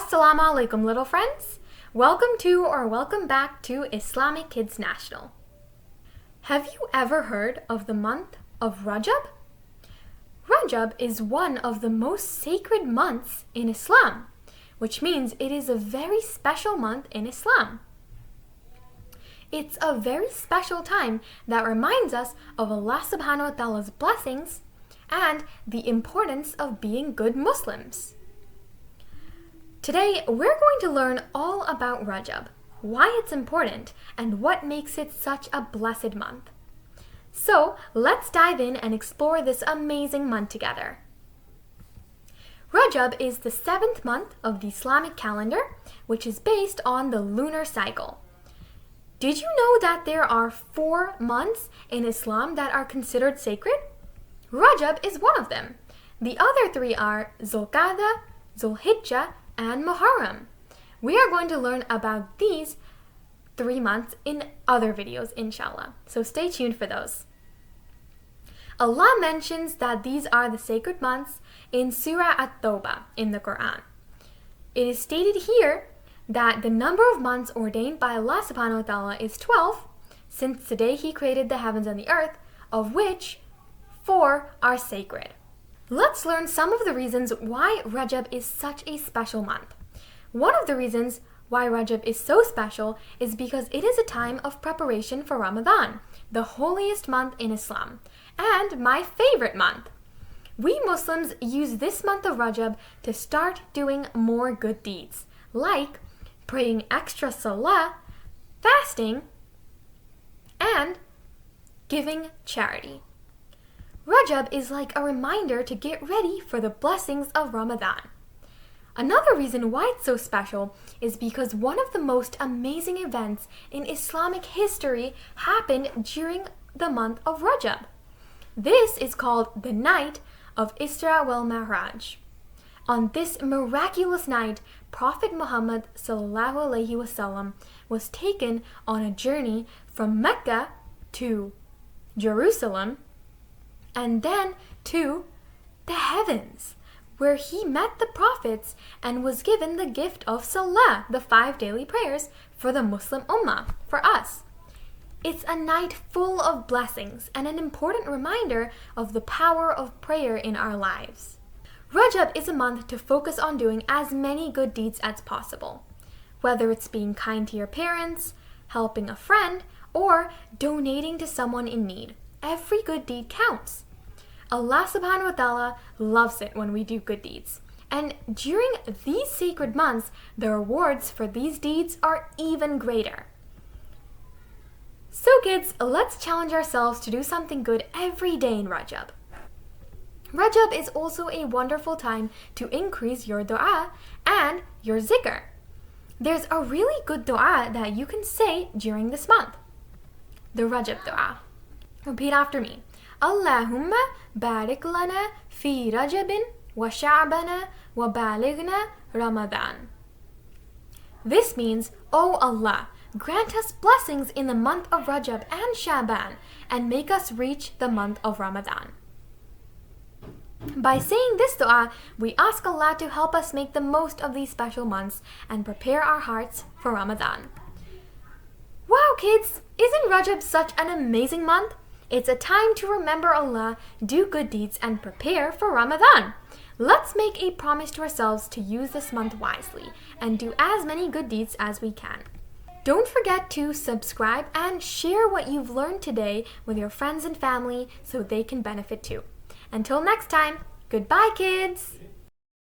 Assalamu alaikum, little friends. Welcome to or welcome back to Islamic Kids National. Have you ever heard of the month of Rajab? Rajab is one of the most sacred months in Islam, which means it is a very special month in Islam. It's a very special time that reminds us of Allah subhanahu wa ta'ala's blessings and the importance of being good Muslims. Today, we're going to learn all about Rajab, why it's important, and what makes it such a blessed month. So, let's dive in and explore this amazing month together. Rajab is the 7th month of the Islamic calendar, which is based on the lunar cycle. Did you know that there are 4 months in Islam that are considered sacred? Rajab is one of them. The other 3 are Zulqa'dah, Zulhijjah, and Muharram. We are going to learn about these 3 months in other videos, inshallah. So stay tuned for those. Allah mentions that these are the sacred months in Surah At-Tawbah in the Quran. It is stated here that the number of months ordained by Allah subhanahu wa ta'ala is 12, since the day He created the heavens and the earth, of which 4 are sacred. Let's learn some of the reasons why Rajab is such a special month. One of the reasons why Rajab is so special is because it is a time of preparation for Ramadan, the holiest month in Islam, and my favorite month. We Muslims use this month of Rajab to start doing more good deeds, like praying extra salah, fasting, and giving charity. Rajab is like a reminder to get ready for the blessings of Ramadan. Another reason why it's so special is because one of the most amazing events in Islamic history happened during the month of Rajab. This is called the night of Isra wal Mi'raj. On this miraculous night, Prophet Muhammad ﷺ was taken on a journey from Mecca to Jerusalem and then to the heavens, where he met the prophets and was given the gift of Salah, the 5 daily prayers for the Muslim Ummah, for us. It's a night full of blessings and an important reminder of the power of prayer in our lives. Rajab is a month to focus on doing as many good deeds as possible, whether it's being kind to your parents, helping a friend, or donating to someone in need. Every good deed counts. Allah subhanahu wa ta'ala loves it when we do good deeds. And during these sacred months, the rewards for these deeds are even greater. So kids, let's challenge ourselves to do something good every day in Rajab. Rajab is also a wonderful time to increase your dua and your zikr. There's a really good dua that you can say during this month. The Rajab dua. Repeat after me. Allahumma barik lana fi Rajabin wa sha'bana wa balighna Ramadan. This means, O Allah, grant us blessings in the month of Rajab and Sha'ban and make us reach the month of Ramadan. By saying this dua, we ask Allah to help us make the most of these special months and prepare our hearts for Ramadan. Wow kids, isn't Rajab such an amazing month? It's a time to remember Allah, do good deeds, and prepare for Ramadan. Let's make a promise to ourselves to use this month wisely and do as many good deeds as we can. Don't forget to subscribe and share what you've learned today with your friends and family so they can benefit too. Until next time, goodbye kids!